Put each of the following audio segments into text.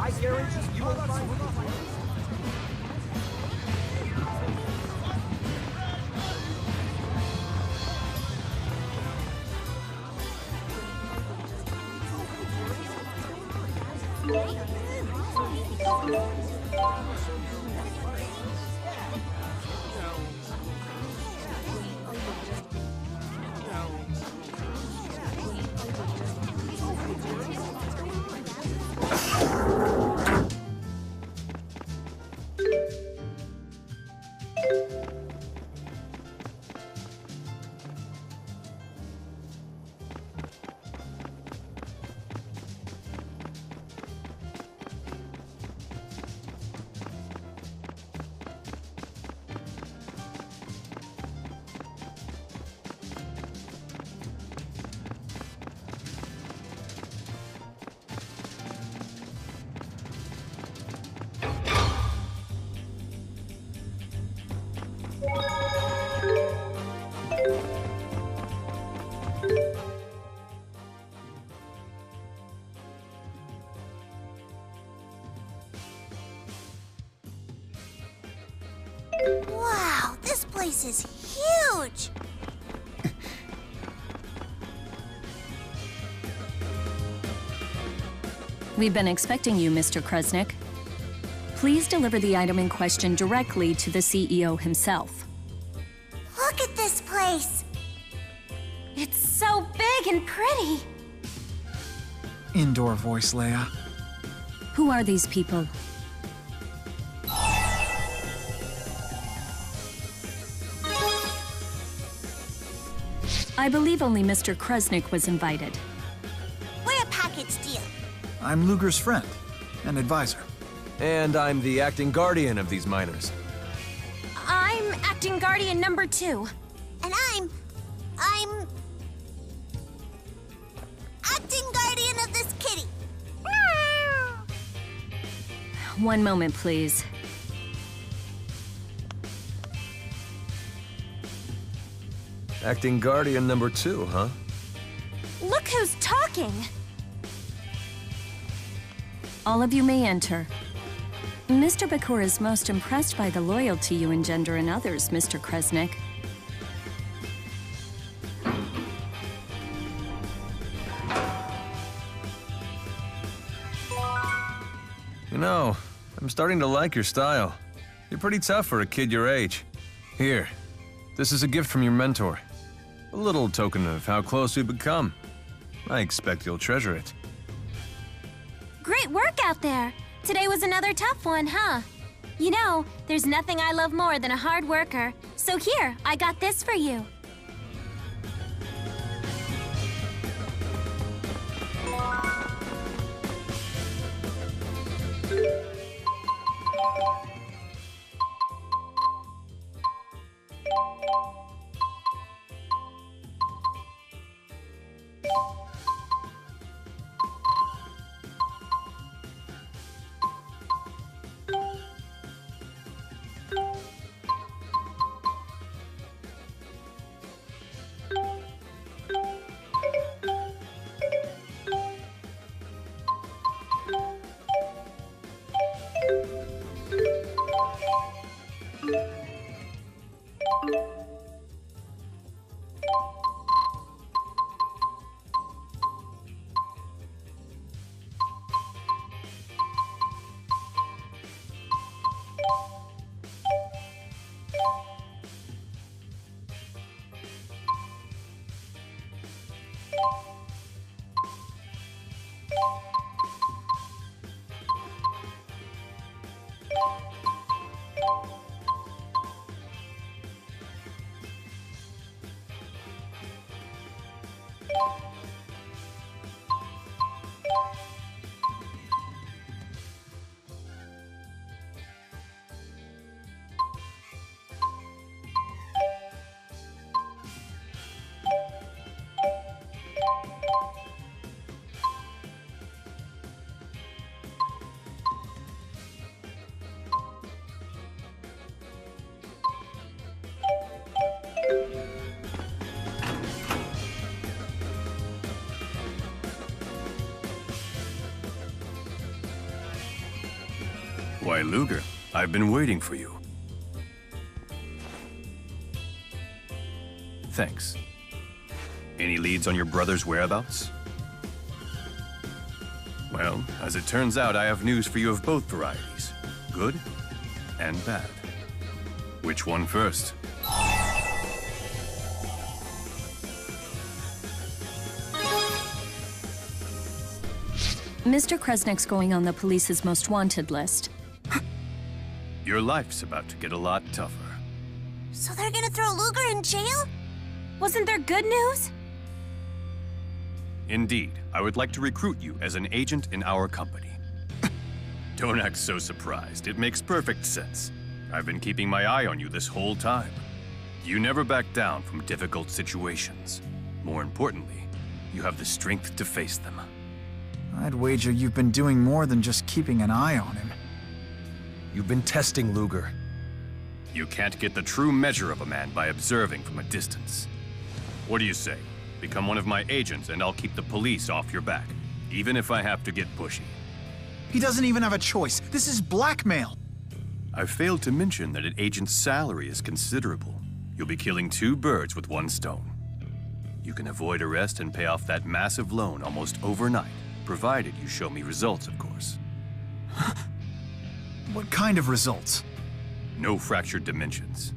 I guarantee you will find it. Wow, this place is huge! We've been expecting you, Mr. Kresnik. Please deliver the item in question directly to the CEO himself. Look at this place! It's so big and pretty! Indoor voice, Leia. Who are these people? I believe only Mr. Kresnik was invited. We're a package deal. I'm Luger's friend and advisor. And I'm the acting guardian of these miners. I'm acting guardian number 2. And I'm acting guardian of this kitty. One moment, please. Acting guardian number 2, huh? Look who's talking! All of you may enter. Mr. Bakura is most impressed by the loyalty you engender in others, Mr. Kresnik. You know, I'm starting to like your style. You're pretty tough for a kid your age. Here, this is a gift from your mentor. A little token of how close we've become. I expect you'll treasure it. Great work out there! Today was another tough one, huh? You know, there's nothing I love more than a hard worker. So here, I got this for you. Why, Luger, I've been waiting for you. Thanks. Any leads on your brother's whereabouts? Well, as it turns out, I have news for you of both varieties. Good and bad. Which one first? Mr. Kresnik's going on the police's most wanted list. Your life's about to get a lot tougher. So they're gonna throw Luger in jail? Wasn't there good news? Indeed, I would like to recruit you as an agent in our company. Don't act so surprised. It makes perfect sense. I've been keeping my eye on you this whole time. You never back down from difficult situations. More importantly, you have the strength to face them. I'd wager you've been doing more than just keeping an eye on him. You've been testing Luger. You can't get the true measure of a man by observing from a distance. What do you say? Become one of my agents and I'll keep the police off your back, even if I have to get pushy. He doesn't even have a choice. This is blackmail. I failed to mention that an agent's salary is considerable. You'll be killing two birds with one stone. You can avoid arrest and pay off that massive loan almost overnight, provided you show me results, of course. What kind of results? No fractured dimensions.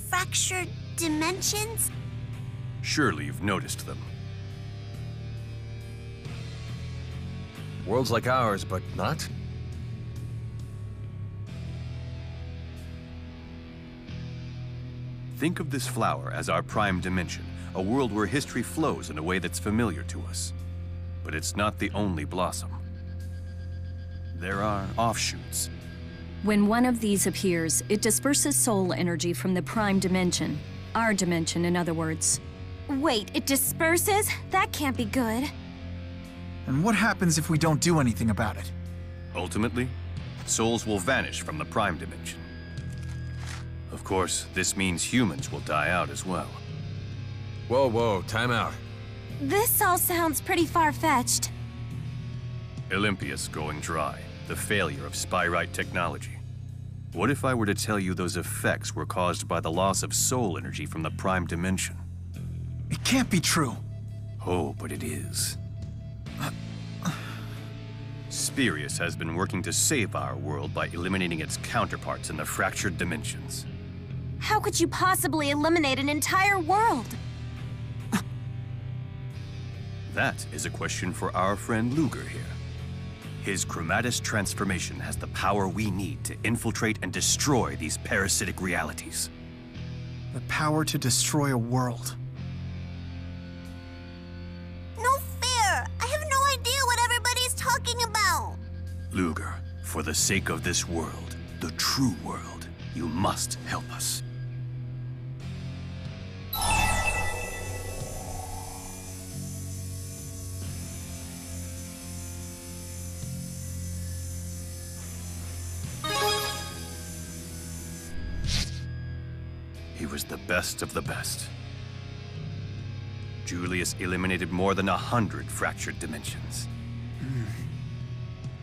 Fractured dimensions? Surely you've noticed them. Worlds like ours, but not? Think of this flower as our prime dimension, a world where history flows in a way that's familiar to us. But it's not the only blossom. There are offshoots. When one of these appears, it disperses soul energy from the prime dimension. Our dimension, in other words. Wait, it disperses? That can't be good. And what happens if we don't do anything about it? Ultimately, souls will vanish from the prime dimension. Of course, this means humans will die out as well. Whoa, whoa, time out. This all sounds pretty far-fetched. Olympius going dry, the failure of Spyrite technology. What if I were to tell you those effects were caused by the loss of soul energy from the prime dimension? It can't be true. Oh, but it is. Spirius has been working to save our world by eliminating its counterparts in the fractured dimensions. How could you possibly eliminate an entire world? That is a question for our friend Luger here. His chromatis transformation has the power we need to infiltrate and destroy these parasitic realities. The power to destroy a world. No fair! I have no idea what everybody's talking about! Luger, for the sake of this world, the true world, you must help us. He was the best of the best. Julius eliminated more than 100 fractured dimensions.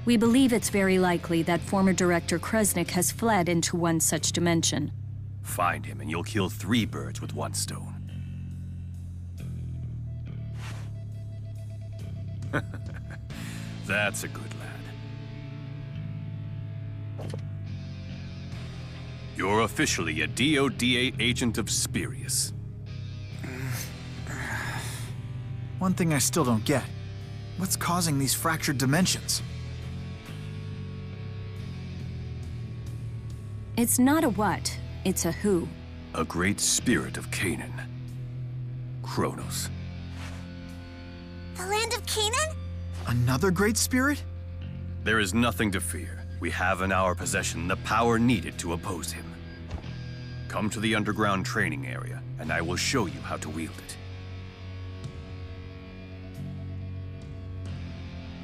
We believe it's very likely that former Director Kresnik has fled into one such dimension. Find him and you'll kill 3 birds with 1 stone. That's a good lad. You're officially a DODA agent of Spirius. One thing I still don't get. What's causing these fractured dimensions? It's not a what, it's a who. A great spirit of Canaan. Kronos. The land of Canaan? Another great spirit? There is nothing to fear. We have in our possession the power needed to oppose him. Come to the underground training area, and I will show you how to wield it.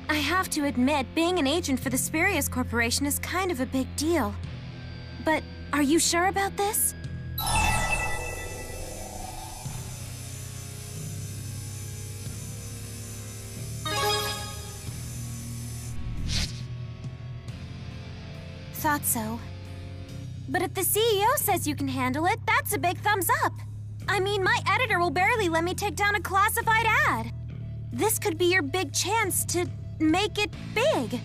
I have to admit, being an agent for the Spirius Corporation is kind of a big deal. But are you sure about this? Thought so. But if the CEO says you can handle it, that's a big thumbs up. I mean, my editor will barely let me take down a classified ad. This could be your big chance to make it big.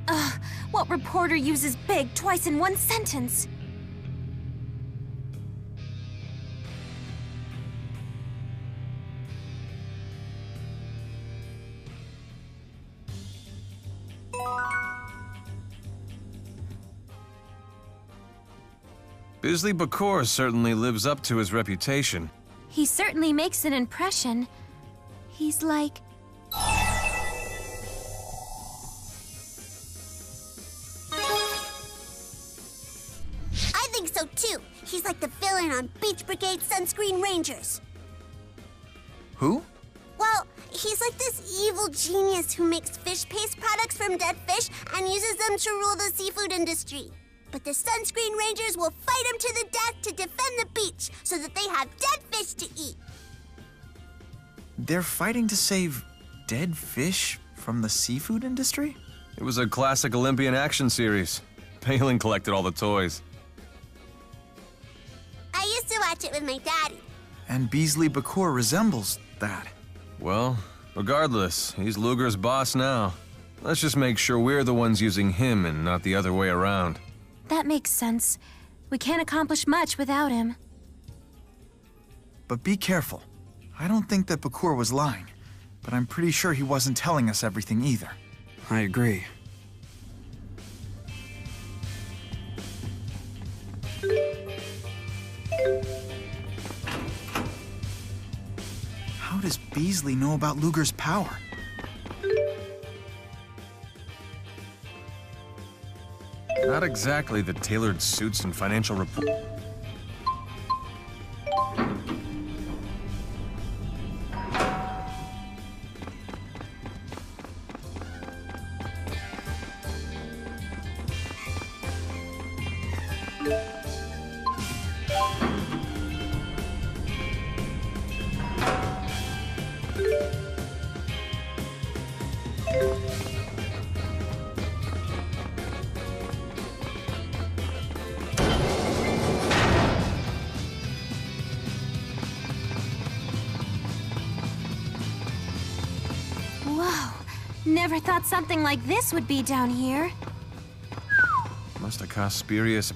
Ugh, what reporter uses big twice in one sentence? Bisley Bakor certainly lives up to his reputation. He certainly makes an impression. He's like... I think so too. He's like the villain on Beach Brigade Sunscreen Rangers. Who? Well, he's like this evil genius who makes fish paste products from dead fish and uses them to rule the seafood industry. But the Sunscreen Rangers will fight him to the death to defend the beach so that they have dead fish to eat. They're fighting to save dead fish from the seafood industry? It was a classic Olympian action series. Palin collected all the toys. I used to watch it with my daddy. And Beasley Bakor resembles that. Well, regardless, he's Luger's boss now. Let's just make sure we're the ones using him and not the other way around. That makes sense. We can't accomplish much without him. But be careful. I don't think that Bakor was lying, but I'm pretty sure he wasn't telling us everything either. I agree. How does Beasley know about Luger's power? Not exactly the tailored suits and financial report. Whoa, never thought something like this would be down here. Must have cost spurious.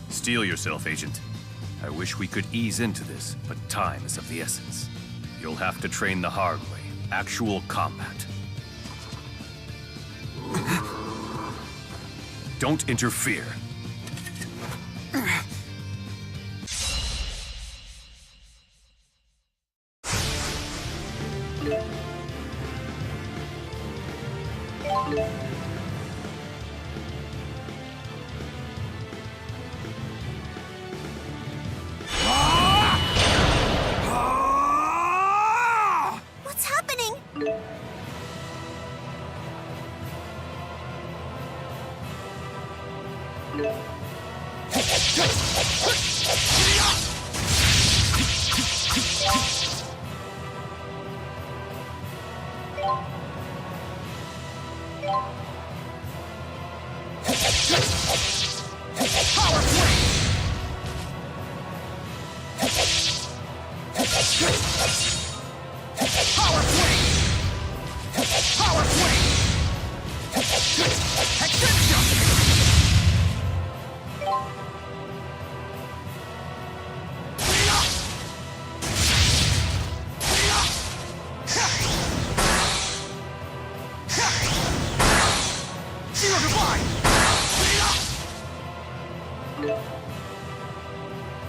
Steel yourself, Agent. I wish we could ease into this, but time is of the essence. You'll have to train the hard way, actual combat. Don't interfere. What's happening?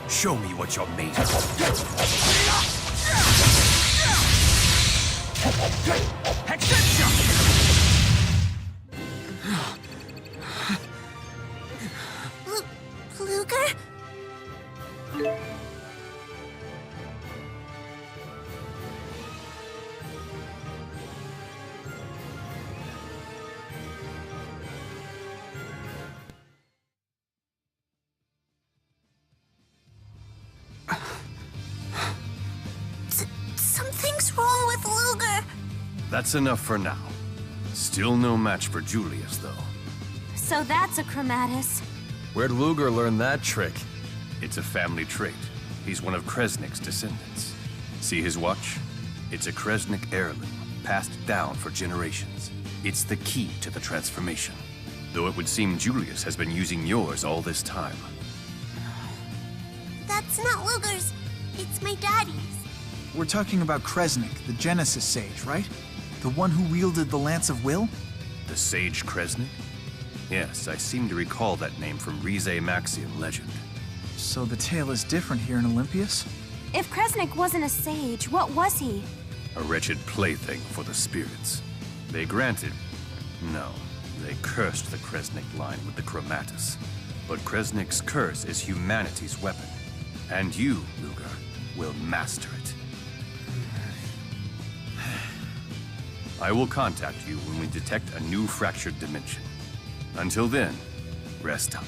Show me what you're made of. Something's wrong with Luger. That's enough for now. Still no match for Julius, though. So that's a Chromatus. Where'd Luger learn that trick? It's a family trait. He's one of Kresnik's descendants. See his watch? It's a Kresnik heirloom, passed down for generations. It's the key to the transformation. Though it would seem Julius has been using yours all this time. That's not Luger's. It's my daddy's. We're talking about Kresnik, the Genesis Sage, right? The one who wielded the Lance of Will? The Sage Kresnik? Yes, I seem to recall that name from Rize Maxian legend. So the tale is different here in Olympias? If Kresnik wasn't a sage, what was he? A wretched plaything for the spirits. They granted... No, they cursed the Kresnik line with the Chromatus. But Kresnik's curse is humanity's weapon. And you, Luger, will master it. I will contact you when we detect a new fractured dimension. Until then, rest up.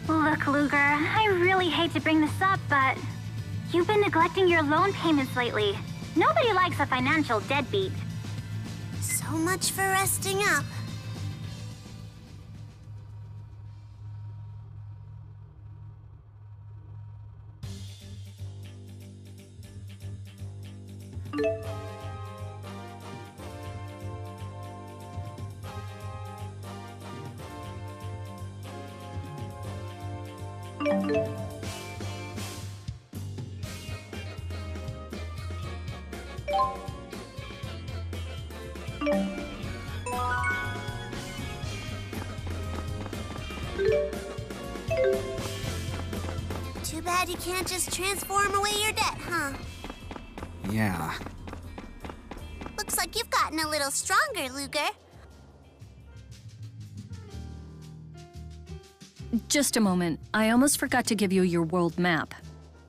Look, Luger, I really hate to bring this up, but you've been neglecting your loan payments lately. Nobody likes a financial deadbeat. So much for resting up. Too bad you can't just transform away your debt, huh? Yeah. Looks like you've gotten a little stronger, Luger. Just a moment. I almost forgot to give you your world map.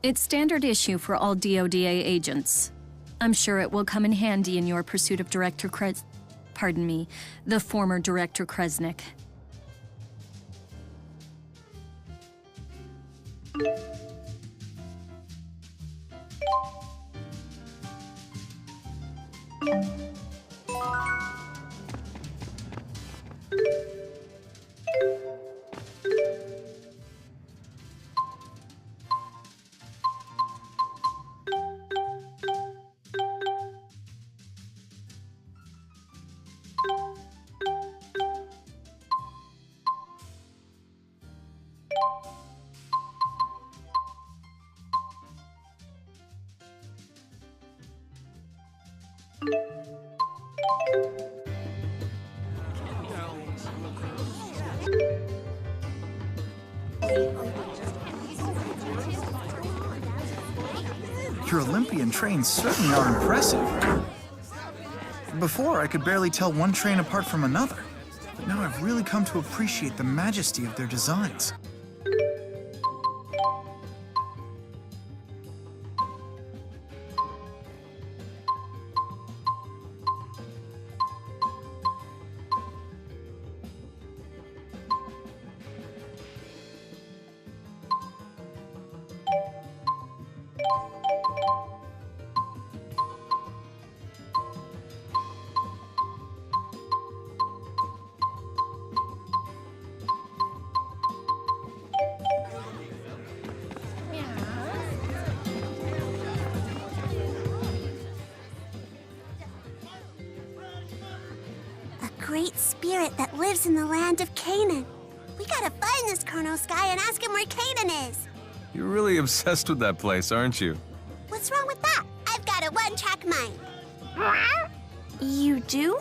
It's standard issue for all DODA agents. I'm sure it will come in handy in your pursuit of Pardon me, the former Director Kresnik. Your Olympian trains certainly are impressive. Before, I could barely tell one train apart from another. But now I've really come to appreciate the majesty of their designs. Great spirit that lives in the land of Canaan. We gotta find this Chrono Sky and ask him where Canaan is. You're really obsessed with that place, aren't you? What's wrong with that? I've got a one-track mind. You do?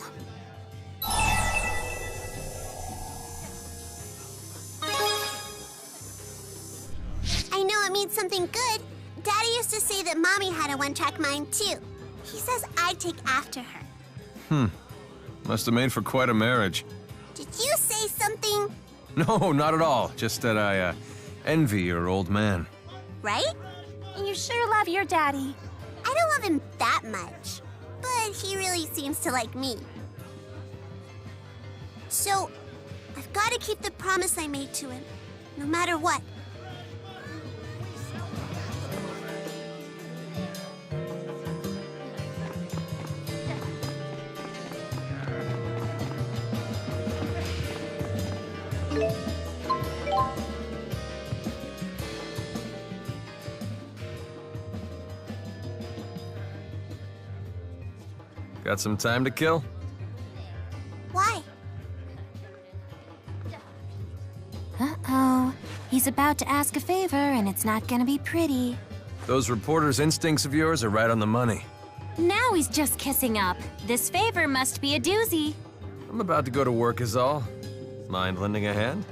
I know it means something good. Daddy used to say that Mommy had a one-track mind, too. He says I'd take after her. Must have made for quite a marriage. Did you say something? No, not at all. Just that I, envy your old man. Right? You sure love your daddy. I don't love him that much, but he really seems to like me. So, I've got to keep the promise I made to him, no matter what. Got some time to kill? Why? Uh-oh. He's about to ask a favor, and it's not gonna be pretty. Those reporter's instincts of yours are right on the money. Now he's just kissing up. This favor must be a doozy. I'm about to go to work is all. Mind lending a hand?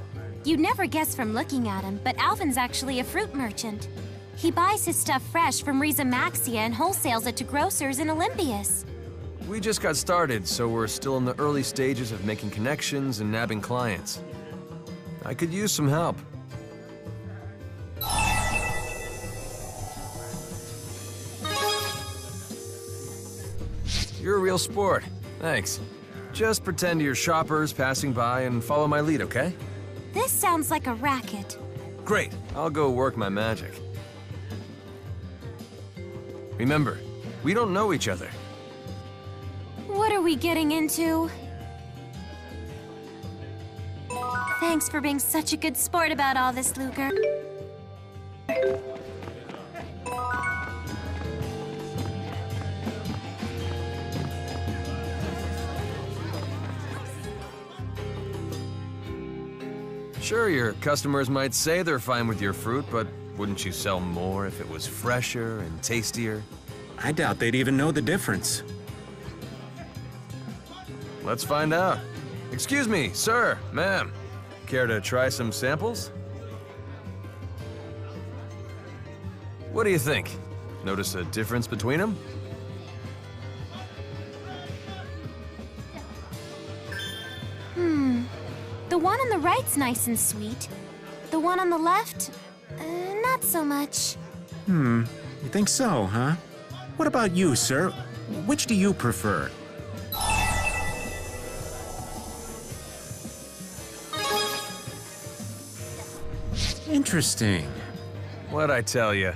You'd never guess from looking at him, but Alvin's actually a fruit merchant. He buys his stuff fresh from Maxia and wholesales it to grocers in Olympias. We just got started, so we're still in the early stages of making connections and nabbing clients. I could use some help. You're a real sport. Thanks. Just pretend you're shoppers passing by and follow my lead, okay? This sounds like a racket. Great. I'll go work my magic. Remember, we don't know each other. What are we getting into? Thanks for being such a good sport about all this, Luger. Sure, your customers might say they're fine with your fruit, but wouldn't you sell more if it was fresher and tastier? I doubt they'd even know the difference. Let's find out. Excuse me, sir, ma'am. Care to try some samples? What do you think? Notice a difference between them? The one on the right's nice and sweet. The one on the left, not so much. You think so, huh? What about you, sir? Which do you prefer? Interesting. What'd I tell you?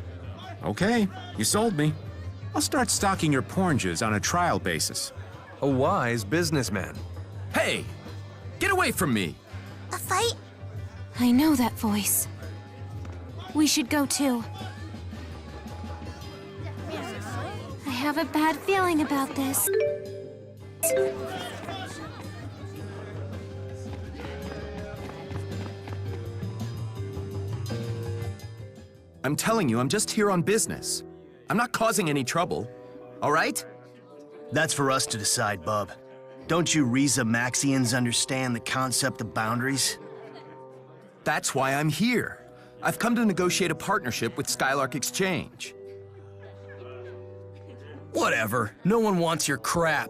Okay, you sold me. I'll start stocking your oranges on a trial basis. A wise businessman. Hey! Get away from me! A fight? I know that voice. We should go too. I have a bad feeling about this. I'm telling you, I'm just here on business. I'm not causing any trouble, all right? That's for us to decide, bub. Don't you Maxians understand the concept of boundaries? That's why I'm here. I've come to negotiate a partnership with Skylark Exchange. Whatever. No one wants your crap.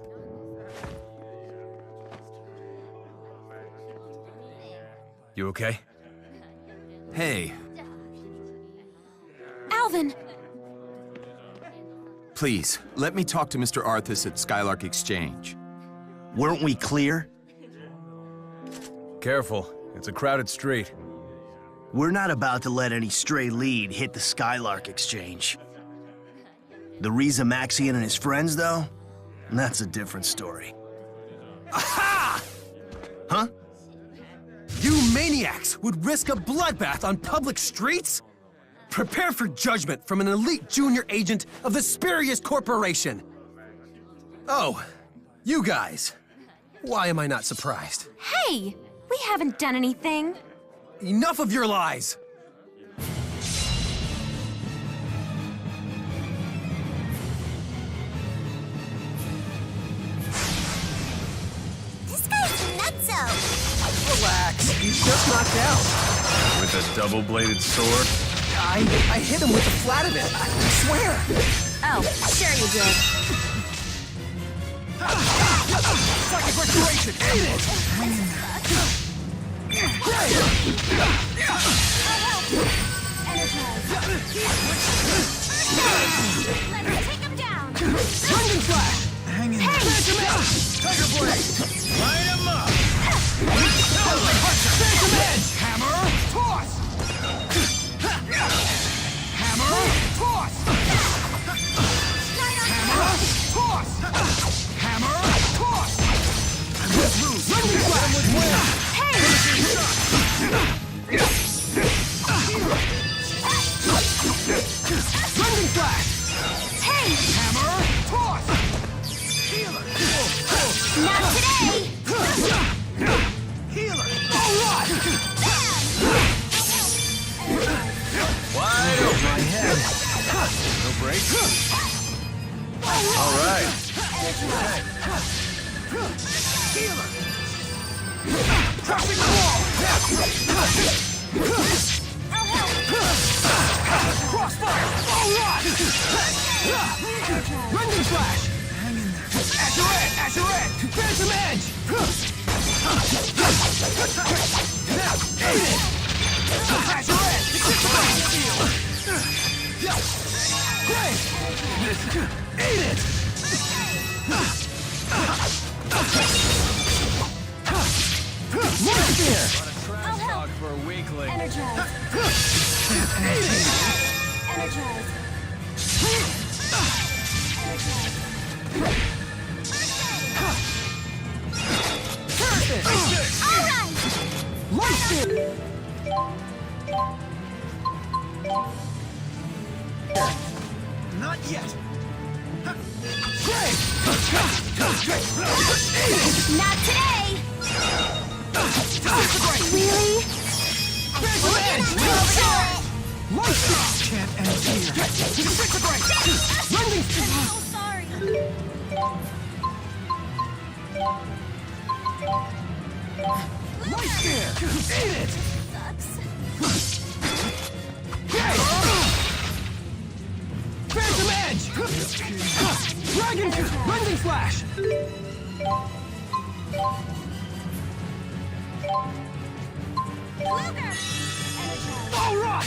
You okay? Hey, Alvin! please, let me talk to Mr. Arthas at Skylark Exchange. Weren't we clear? Careful, it's a crowded street. We're not about to let any stray lead hit the Skylark Exchange. The Maxian and his friends, though? That's a different story. Aha! Huh? You maniacs would risk a bloodbath on public streets? Prepare for judgment from an elite junior agent of the Spurious Corporation. Oh, you guys. Why am I not surprised? Hey! We haven't done anything. Enough of your lies! This guy's nutso! Relax, he's just knocked out. With a double-bladed sword? I hit him with the flat of it, I swear! Oh, sure you did. Psychic restoration! Eat it! Let me take him down. Lightning flash! Hang in. Phantom Edge! Tiger Blade! Light him up! Phantom Edge! Hammer! Toss! Hammer! Toss! Hammer! Toss! Hammer! Toss! Lightning flash! Hey! break. All right. Crushing the wall! Crossfire! All right! Rending flash! Hang in there. Azure Edge! Phantom Edge! Now, eat it! Azure Edge! Great! Eat it! Right there! I'll help. For a weakling. Energize. Eat it! Energize. Perfect! All right! Light spin! Not yet! Great! Not today! Really? Phantom Edge! Light spin! Can't end here! Disintegrate! Rending I'm so sorry. Light spin! Eat it! Sucks. Phantom Edge! Dragon! Rending Flash! Luger! All right!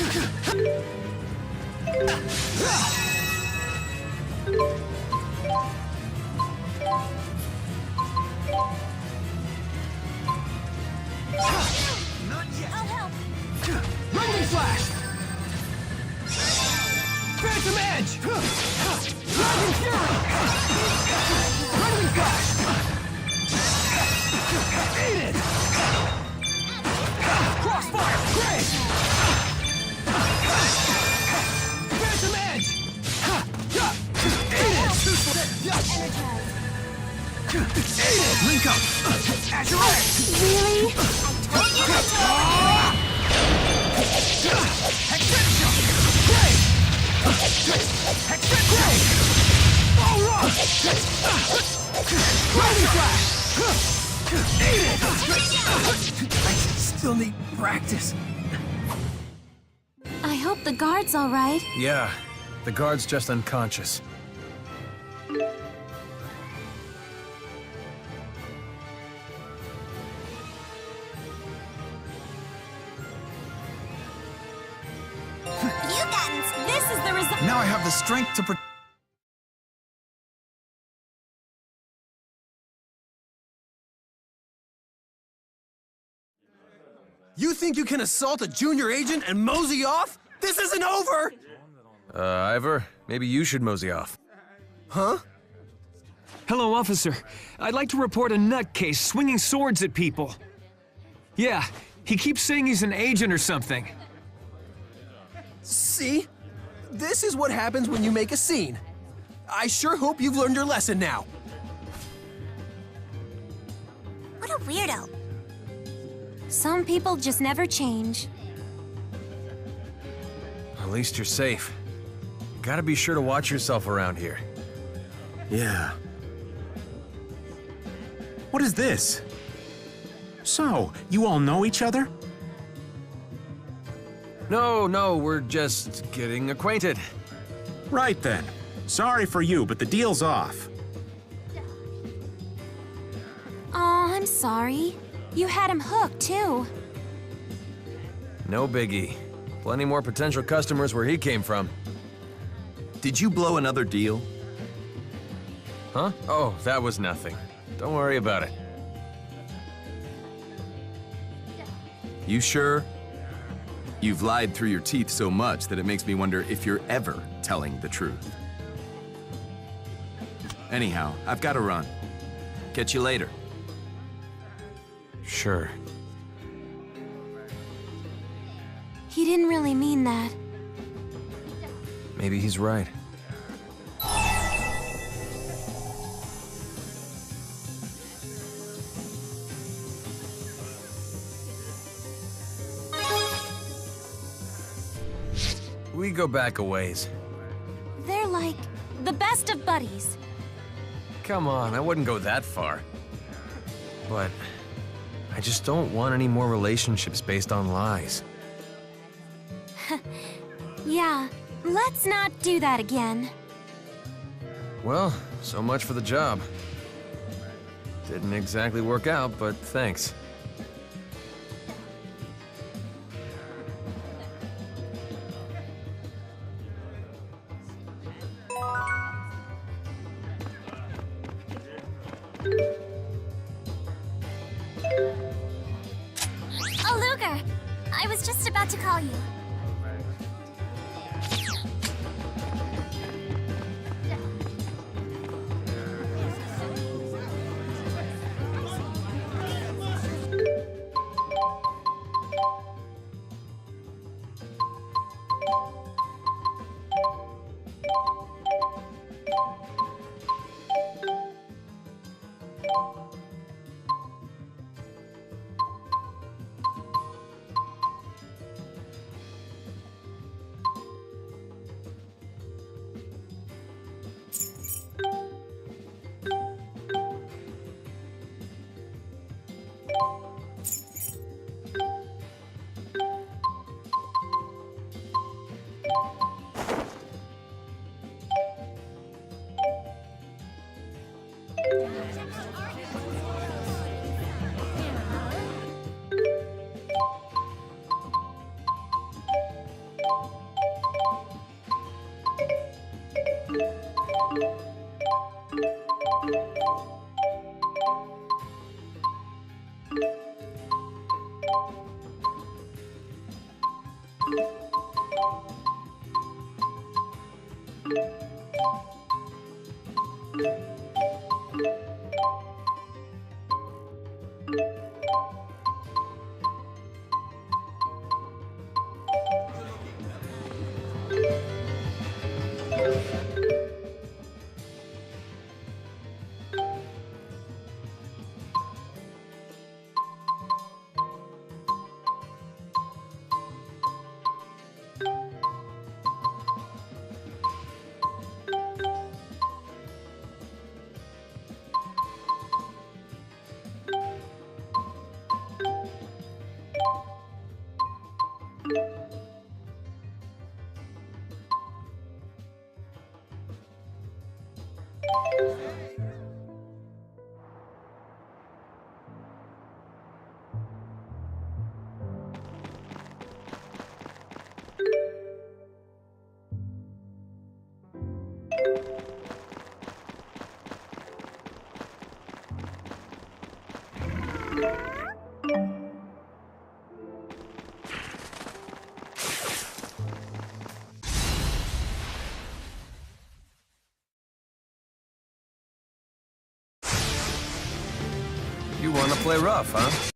Not yet! I'll help. Rending Flash! Phantom Edge! Dragon Fury! Rending Flash! Eat it! Crossfire! Great! Phantom Edge! Eat it! Eat it! Link up! Azure Edge! Really? I told you not to! Hexagon! Great! Hexagon! Great! All right! Rending Flash! Eat it! I still need practice. I hope the guard's all right. Yeah, the guard's just unconscious. This is the result. Now I have the strength to protect. You think you can assault a junior agent and mosey off? This isn't over! Ivor, maybe you should mosey off. Huh? Hello, officer. I'd like to report a nutcase swinging swords at people. Yeah, he keeps saying he's an agent or something. See? This is what happens when you make a scene. I sure hope you've learned your lesson now. What a weirdo. Some people just never change. At least you're safe. Gotta be sure to watch yourself around here. Yeah. What is this? So, you all know each other? No, we're just getting acquainted. Right then. Sorry for you, but the deal's off. Aw, I'm sorry. You had him hooked, too. No biggie. Plenty more potential customers where he came from. Did you blow another deal? Huh? Oh, that was nothing. Don't worry about it. You sure? You've lied through your teeth so much that it makes me wonder if you're ever telling the truth. Anyhow, I've got to run. Catch you later. Sure. He didn't really mean that. Maybe he's right. We go back a ways. They're like the best of buddies. Come on, I wouldn't go that far. But I just don't want any more relationships based on lies. Yeah, let's not do that again. Well, so much for the job. Didn't exactly work out, but thanks. Oh, Luger! I was just about to call you. You want to play rough, huh?